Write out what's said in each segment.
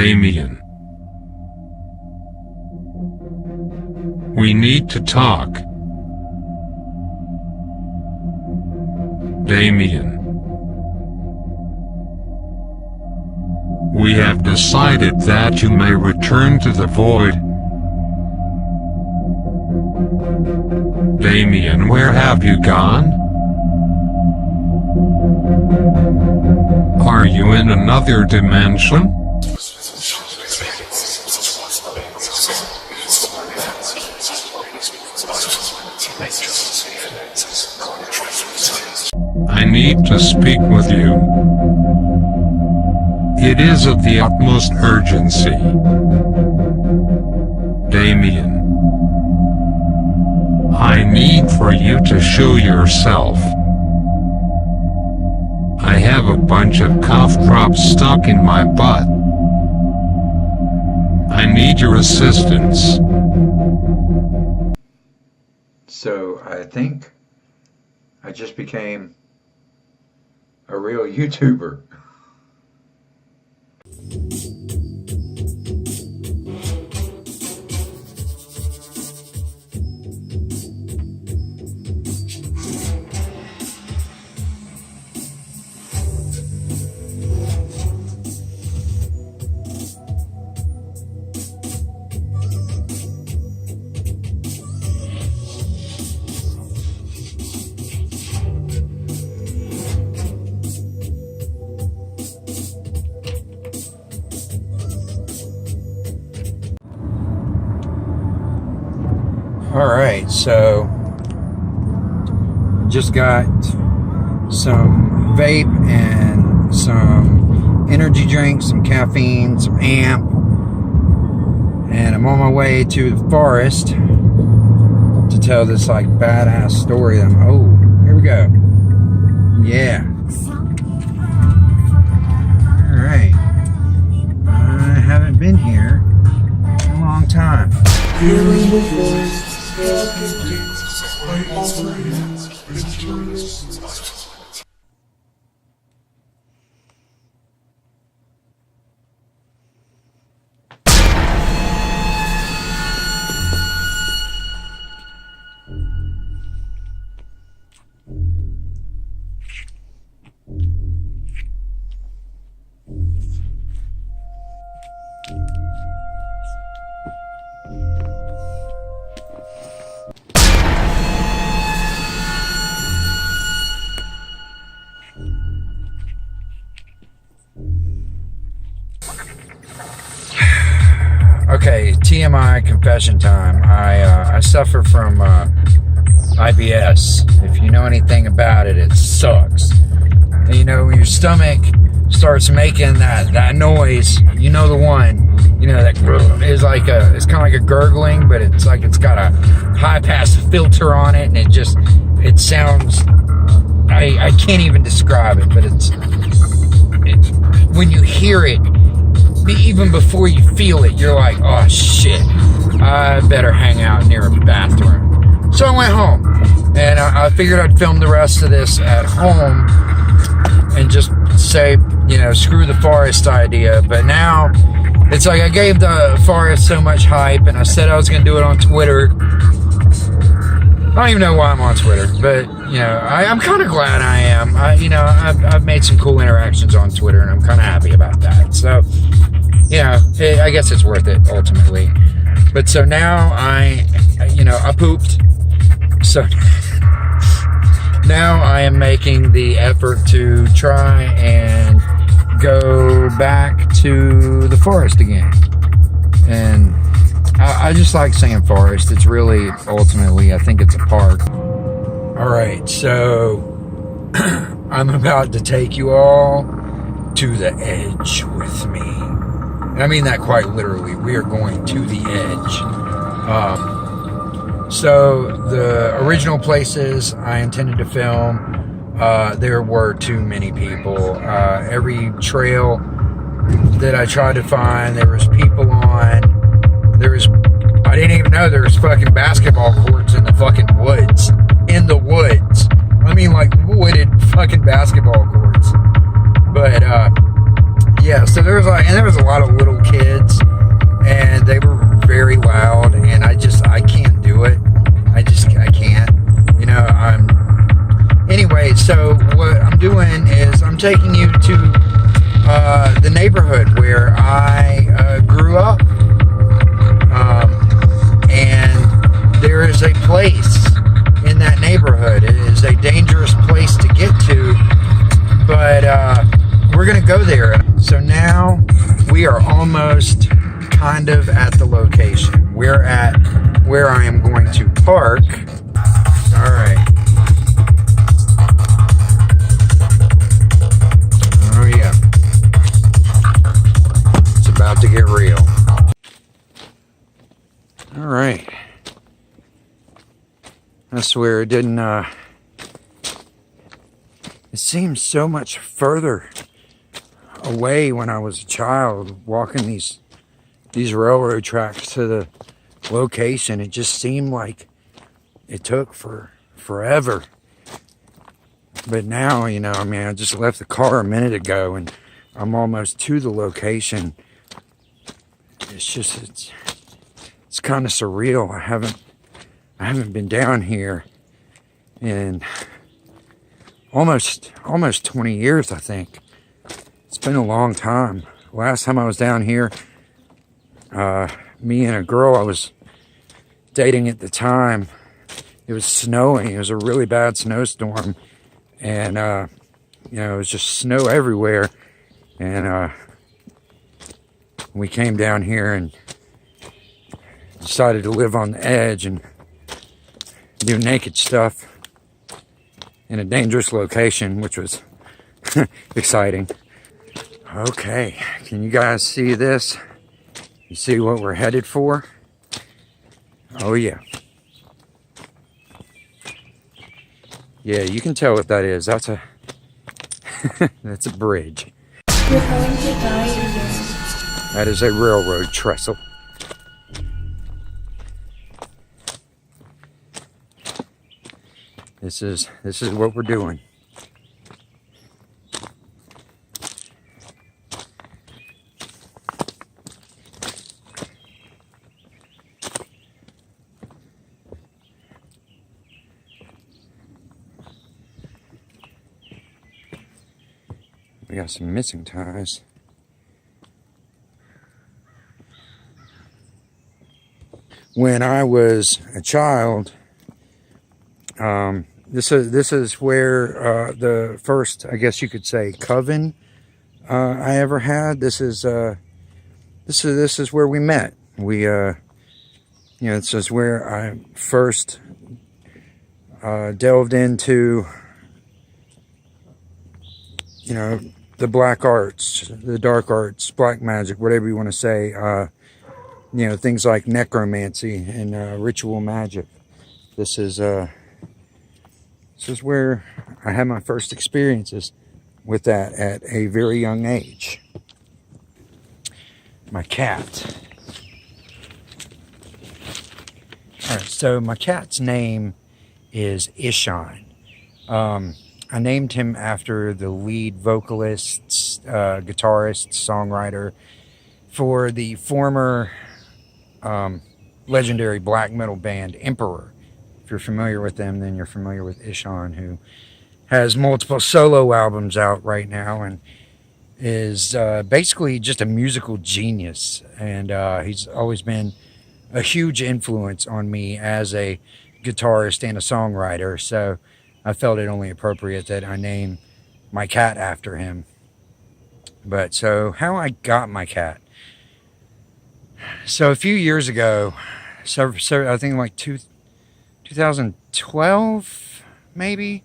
Damien. We need to talk. Damien. We have decided that you may return to the void. Damien, where have you gone? Are you in another dimension? I need to speak with you. It is of the utmost urgency. Damien. I need for you to show yourself. I have a bunch of cough drops stuck in my butt. I need your assistance. So I think I just became a real YouTuber. Alright, so just got some vape and some energy drinks, some caffeine, some amp, and I'm on my way to the forest to tell this like badass story. Oh, here we go. Yeah. Alright. I haven't been here in a long time. Okay, TMI confession time. I suffer from IBS. If you know anything about it, it sucks. And you know, when your stomach starts making that noise, you know the one, you know, that is like it's kind of like a gurgling, but it's like it's got a high pass filter on it, and it sounds, I can't even describe it, but it's when you hear it, even before you feel it, you're like, oh shit, I better hang out near a bathroom. So I went home, and I figured I'd film the rest of this at home and just say, you know, screw the forest idea. But now it's like I gave the forest so much hype, and I said I was going to do it on Twitter. I don't even know why I'm on Twitter, but you know, I'm kind of glad I am. I've made some cool interactions on Twitter, and I'm kind of happy about that. So, you know, I guess it's worth it ultimately. But so now I pooped. So now I am making the effort to try and go back to the forest again. And I just like saying forest. It's really, ultimately, I think it's a park. Alright, so I'm about to take you all to the edge with me. And I mean that quite literally. We are going to the edge. So the original places I intended to film, there were too many people. Every trail that I tried to find, there was people on. I didn't even know there was fucking basketball courts in the fucking woods. In the woods. I mean, like, wooded fucking basketball courts. But, yeah, so there was a lot of little kids taking you to the neighborhood where I grew up. And there is a place in that neighborhood. It is a dangerous place to get to, but we're going to go there. So now we are almost kind of at the location. We're at where I am going to park. All right. Oh yeah. It's about to get real. All right. I swear it didn't, it seems so much further away when I was a child walking these railroad tracks to the location. It just seemed like it took forever. But now, you know, I mean, I just left the car a minute ago and I'm almost to the location. It's just, it's kind of surreal. I haven't been down here in almost 20 years, I think. It's been a long time. Last time I was down here, me and a girl I was dating at the time, it was snowing. It was a really bad snowstorm. And, you know, it was just snow everywhere. And we came down here and decided to live on the edge and do naked stuff in a dangerous location, which was exciting. Okay, can you guys see this? You see what we're headed for? Oh yeah. Yeah, you can tell what that is. That's a that's a bridge. You're going to die again. That is a railroad trestle. This is what we're doing. We got some missing ties. When I was a child, this is where the first, I guess you could say, coven I ever had. This is where we met. We you know, this is where I first delved into, you know, the black arts, the dark arts, black magic, whatever you want to say. You know, things like necromancy and ritual magic. This is where I had my first experiences with that at a very young age. My cat. All right, so my cat's name is Ihsahn. I named him after the lead vocalist, guitarist, songwriter for the former legendary black metal band Emperor. If you're familiar with them, then you're familiar with Ihsahn, who has multiple solo albums out right now and is basically just a musical genius. And he's always been a huge influence on me as a guitarist and a songwriter. So I felt it only appropriate that I name my cat after him. But so how I got my cat. So a few years ago, so I think like 2012, maybe?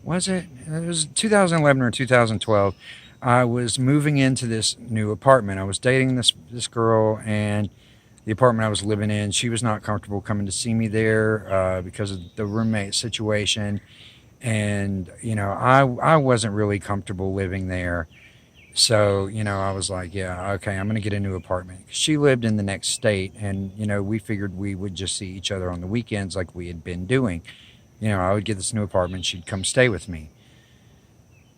Was it? It was 2011 or 2012. I was moving into this new apartment. I was dating this girl, and the apartment I was living in, she was not comfortable coming to see me there because of the roommate situation. And, you know, I wasn't really comfortable living there. So, you know, I was like, yeah, okay, I'm going to get a new apartment. She lived in the next state, and, you know, we figured we would just see each other on the weekends like we had been doing. You know, I would get this new apartment, she'd come stay with me.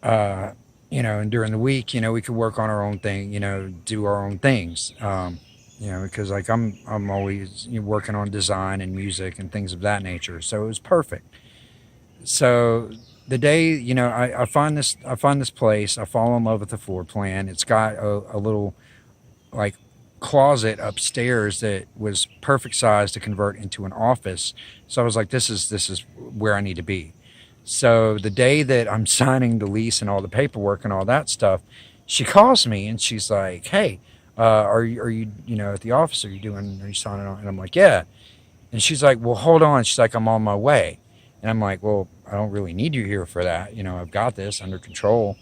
You know, and during the week, you know, we could work on our own thing, you know, do our own things. You know, because like I'm always, you know, working on design and music and things of that nature. So it was perfect. So the day, I find this place. I fall in love with the floor plan. It's got a little like closet upstairs that was perfect size to convert into an office. So I was like, this is where I need to be. So the day that I'm signing the lease and all the paperwork and all that stuff, she calls me and she's like, "Hey, are you at the office? Are you signing on?" And I'm like, "Yeah." And she's like, "Well, hold on." She's like, "I'm on my way." And I'm like, "Well, I don't really need you here for that. I've got this under control."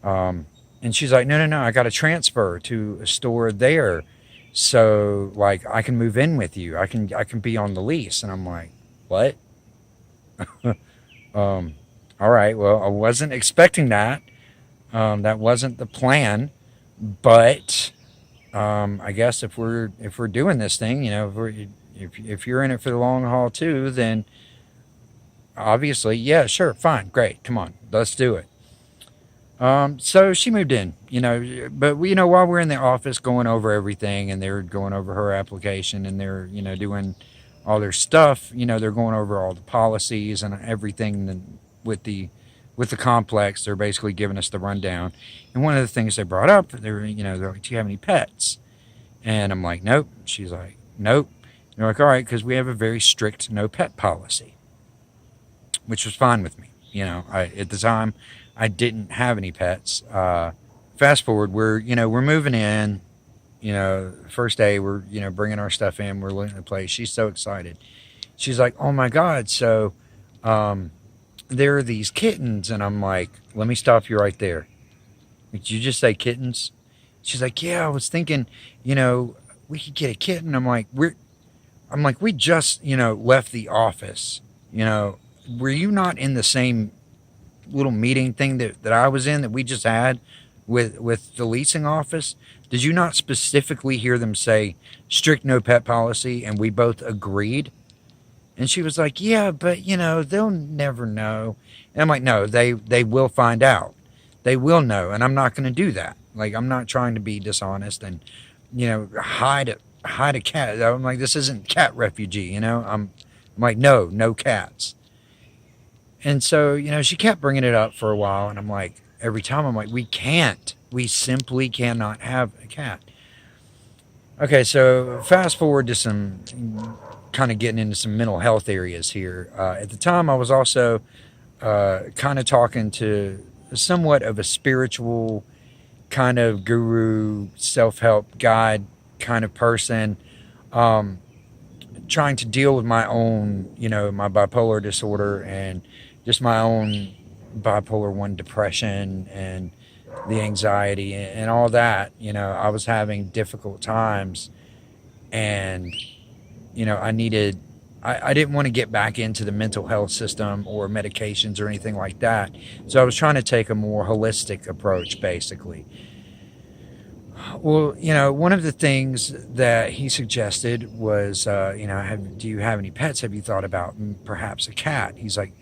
And she's like, "No, I got to transfer to a store there, so like I can move in with you. I can be on the lease." And I'm like, "What?" All right. Well, I wasn't expecting that. That wasn't the plan, but I guess if we're doing this thing, if you're in it for the long haul too, then obviously, yeah, sure, fine, great, come on, let's do it. So she moved in, but while we're in the office going over everything, and they're going over her application, and they're doing all their stuff, they're going over all the policies and everything with the complex. They're basically giving us the rundown. And one of the things they brought up, they're like, "Do you have any pets?" And I'm like, "Nope." She's like, "Nope." They're like, "All right, because we have a very strict no pet policy," which was fine with me. At the time, I didn't have any pets. Fast forward, we're moving in. First day, we're bringing our stuff in. We're looking at the place. She's so excited. She's like, "Oh my God!" So, there are these kittens, and I'm like, "Let me stop you right there. Did you just say kittens?" She's like, "Yeah, I was thinking, we could get a kitten." I'm like, we just, left the office. Were you not in the same little meeting thing that I was in, that we just had with the leasing office? Did you not specifically hear them say strict no pet policy, and we both agreed?" And she was like, "Yeah, but they'll never know." And I'm like, "No, they will find out. They will know, and I'm not going to do that. Like, I'm not trying to be dishonest and hide a cat." I'm like, "This isn't cat refugee." I'm like, no cats. And so she kept bringing it up for a while, and I'm like, every time I'm like, we simply cannot have a cat. Okay, so fast forward to some kind of getting into some mental health areas here. At the time, I was also kind of talking to somewhat of a spiritual kind of guru, self-help guide kind of person, trying to deal with my own, my bipolar disorder, and just my own bipolar 1 depression, and the anxiety and all that. I was having difficult times, and I didn't want to get back into the mental health system or medications or anything like that. So I was trying to take a more holistic approach, basically. Well, one of the things that he suggested was, do you have any pets? Have you thought about perhaps a cat? He's like,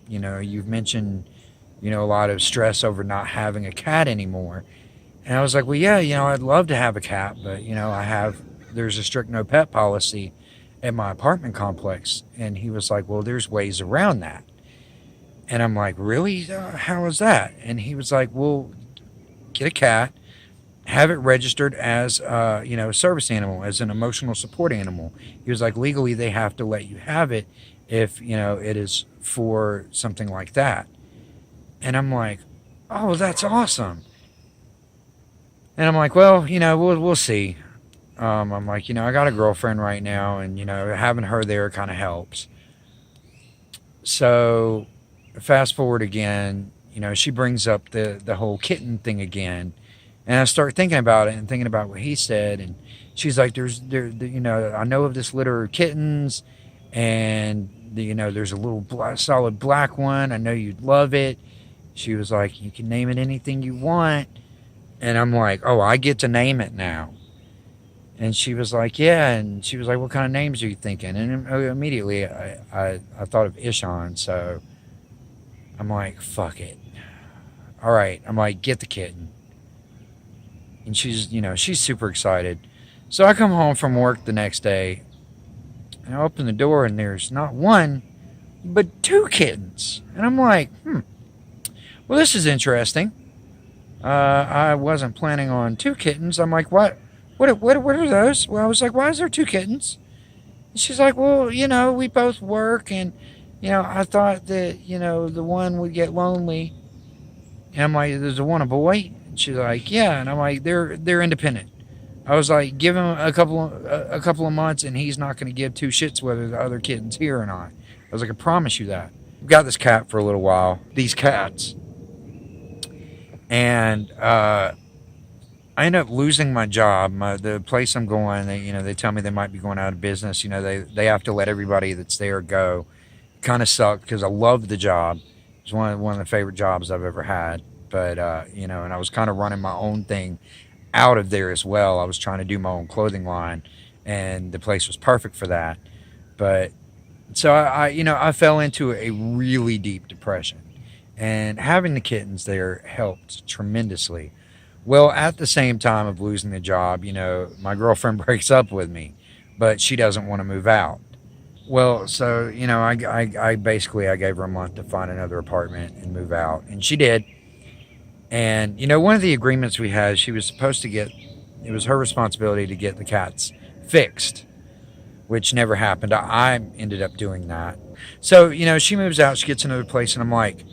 you've mentioned, a lot of stress over not having a cat anymore. And I was like, well, yeah, I'd love to have a cat, but, there's a strict no pet policy at my apartment complex. And he was like, well, there's ways around that. And I'm like, really? How is that? And he was like, well, get a cat, have it registered as, a service animal, as an emotional support animal. He was like, legally, they have to let you have it if, it is for something like that. And I'm like, oh, that's awesome. And I'm like, well, we'll see. I'm like, I got a girlfriend right now, and, having her there kind of helps. So fast forward again, she brings up the whole kitten thing again. And I start thinking about it and thinking about what he said. And she's like, I know of this litter of kittens, and, there's a little solid black one. I know you'd love it. She was like, you can name it anything you want. And I'm like, oh, I get to name it now. And she was like, yeah. And she was like, what kind of names are you thinking? And immediately I thought of Ihsahn. So I'm like, fuck it. All right. I'm like, get the kitten. And she's super excited. So I come home from work the next day, and I open the door, and there's not one, but 2 kittens. And I'm like, well, this is interesting. I wasn't planning on 2 kittens. I'm like, what are those? Well, I was like, why is there 2 kittens? And she's like, well, we both work, and, I thought that, the one would get lonely. And I'm like, does the one a boy? And she's like, yeah. And I'm like, they're independent. I was like, give him a couple of months, and he's not going to give 2 shits whether the other kitten's here or not. I was like, I promise you that. I've got this cat for a little while. These cats. And I end up losing my job. The place I'm going, they tell me they might be going out of business. They have to let everybody that's there go. Kind of sucked because I loved the job. It's one of the favorite jobs I've ever had. But, and I was kind of running my own thing out of there as well. I was trying to do my own clothing line, and the place was perfect for that. But so I fell into a really deep depression, and having the kittens there helped tremendously. Well, at the same time of losing the job, my girlfriend breaks up with me, but she doesn't want to move out. Well, so, I basically gave her a month to find another apartment and move out, and she did. And, one of the agreements we had, she was supposed to it was her responsibility to get the cats fixed, which never happened. I ended up doing that. So, she moves out, she gets another place, and I'm like,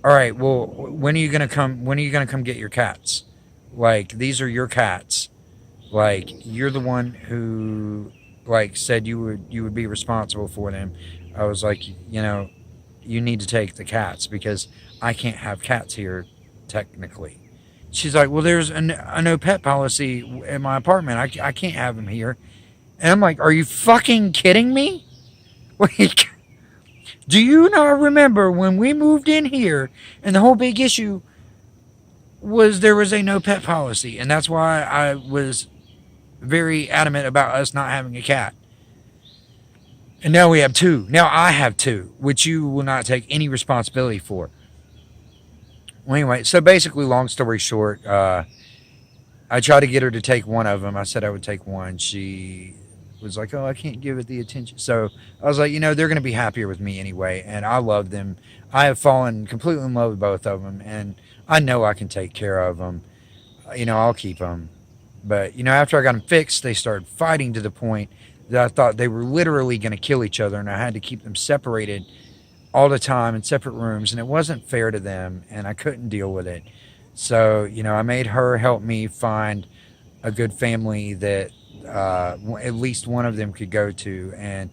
all right, well, when are you going to come get your cats? Like, these are your cats. Like, you're the one who, said you would be responsible for them. I was like, you need to take the cats because I can't have cats here. Technically, she's like, well, there's a no pet policy in my apartment. I can't have him here. And I'm like, are you fucking kidding me? Like, do you not remember when we moved in here and the whole big issue was there was a no pet policy, and that's why I was very adamant about us not having a cat. And now we have 2. Now I have 2, which you will not take any responsibility for. Well, anyway, so basically, long story short, I tried to get her to take one of them. I said I would take one. She was like, oh, I can't give it the attention. So I was like, they're going to be happier with me anyway, and I love them. I have fallen completely in love with both of them, and I know I can take care of them. I'll keep them. But, after I got them fixed, they started fighting to the point that I thought they were literally going to kill each other, and I had to keep them separated all the time in separate rooms, and it wasn't fair to them, and I couldn't deal with it. So, I made her help me find a good family that at least one of them could go to, and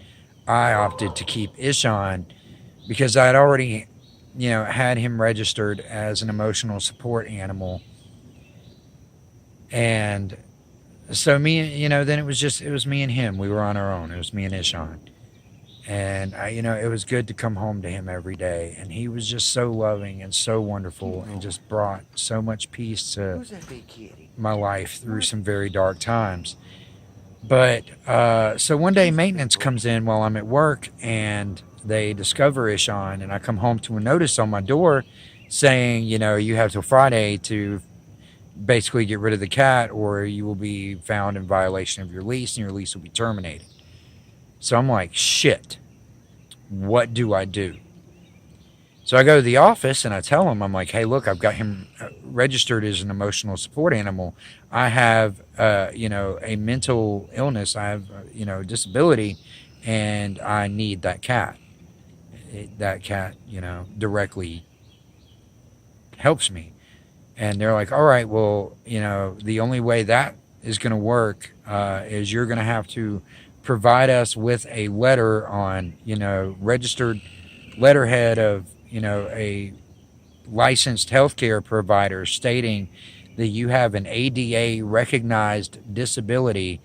I opted to keep Ihsahn because I had already, had him registered as an emotional support animal. And so then it was me and him. We were on our own. It was me and Ihsahn. And, it was good to come home to him every day. And he was just so loving and so wonderful and just brought so much peace to my life through some very dark times. But so one day maintenance comes in while I'm at work, and they discover Ihsahn. And I come home to a notice on my door saying, you have till Friday to basically get rid of the cat, or you will be found in violation of your lease, and your lease will be terminated. So I'm like, shit, what do I do? So I go to the office and I tell him, I'm like, hey, look, I've got him registered as an emotional support animal. I have, a mental illness. I have, disability, and I need that cat. That cat, directly helps me. And they're like, all right, well, the only way that is going to work is you're going to have to provide us with a letter on, registered letterhead of, a licensed healthcare provider stating that you have an ADA recognized disability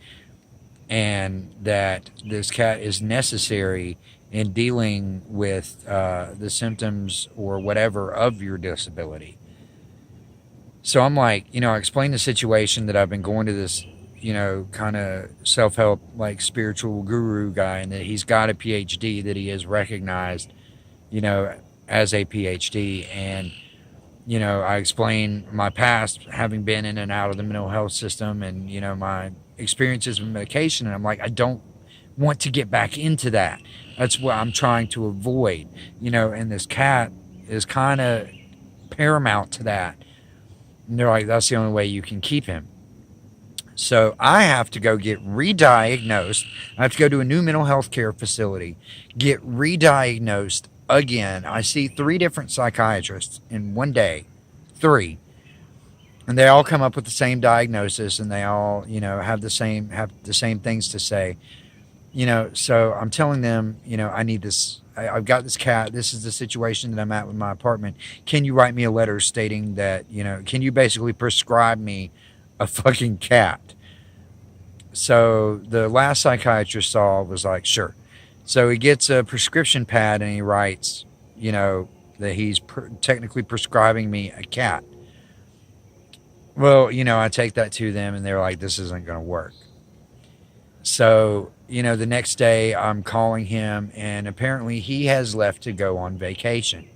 and that this cat is necessary in dealing with the symptoms or whatever of your disability. So I'm like, I explained the situation that I've been going to this, kind of self-help, like spiritual guru guy, and that he's got a PhD, that he is recognized, as a PhD. And, I explain my past, having been in and out of the mental health system, and, my experiences with medication. And I'm like, I don't want to get back into that. That's what I'm trying to avoid, and this cat is kind of paramount to that. And they're like, that's the only way you can keep him. So I have to go get re-diagnosed. I have to go to a new mental health care facility, get re-diagnosed again. I see 3 different psychiatrists in one day. 3. And they all come up with the same diagnosis, and they all, have the same things to say. So I'm telling them, I need this. I've got this cat. This is the situation that I'm at with my apartment. Can you write me a letter stating that, can you basically prescribe me a fucking cat? So the last psychiatrist saw was like, sure. So he gets a prescription pad and he writes, that he's technically prescribing me a cat. Well, I take that to them and they're like, this isn't going to work. So, the next day I'm calling him, and apparently he has left to go on vacation.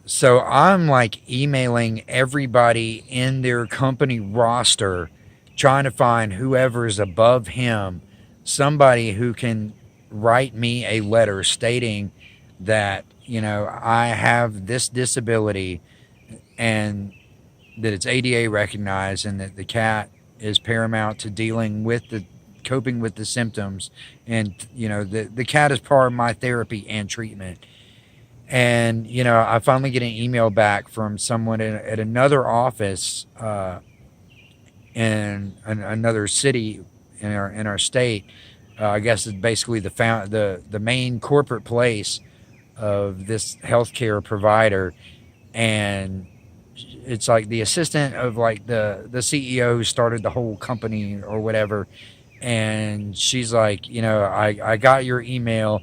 So I'm like emailing everybody in their company roster, trying to find whoever is above him, somebody who can write me a letter stating that, I have this disability and that it's ADA recognized, and that the cat is paramount to coping with the symptoms. And, the cat is part of my therapy and treatment. And, I finally get an email back from someone at another office in another city in our state. I guess it's basically the main corporate place of this healthcare provider. And it's like the assistant of like the CEO who started the whole company or whatever. And she's like, I got your email.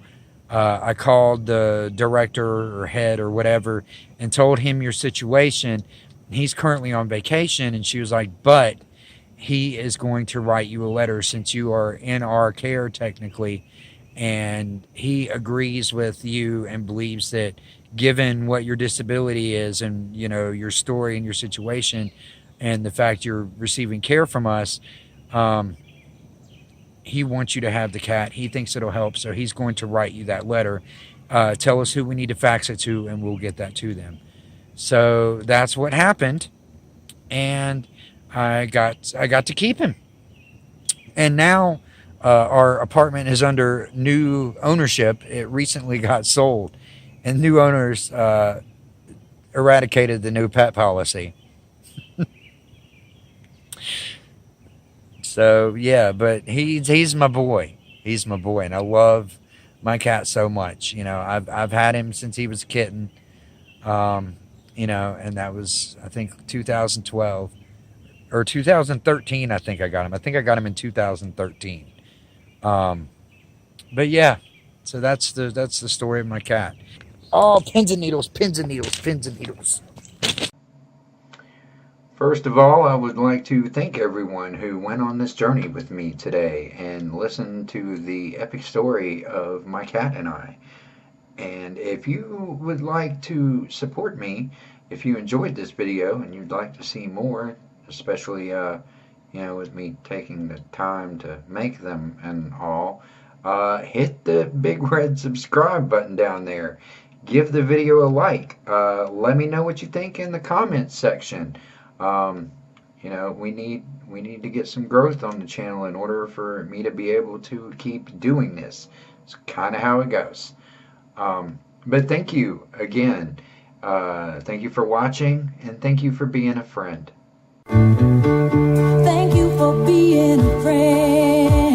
I called the director or head or whatever and told him your situation. He's currently on vacation. And she was like, but he is going to write you a letter since you are in our care technically. And he agrees with you and believes that given what your disability is and, your story and your situation and the fact you're receiving care from us, he wants you to have the cat. He thinks it'll help. So he's going to write you that letter. Tell us who we need to fax it to and we'll get that to them. So that's what happened. And I got to keep him. And now our apartment is under new ownership. It recently got sold. And new owners eradicated the new pet policy. So, yeah, but he's my boy. He's my boy, and I love my cat so much. I've had him since he was a kitten, and that was, I think, 2012. Or 2013, I think I got him. I think I got him in 2013. But, yeah, so that's the story of my cat. Oh, pins and needles, pins and needles, pins and needles. First of all, I would like to thank everyone who went on this journey with me today and listened to the epic story of my cat and I. And if you would like to support me, if you enjoyed this video and you'd like to see more, especially, with me taking the time to make them and all, hit the big red subscribe button down there. Give the video a like. Let me know what you think in the comments section. We need to get some growth on the channel in order for me to be able to keep doing this. It's kind of how it goes. But thank you again. Thank you for watching, and thank you for being a friend. Thank you for being a friend.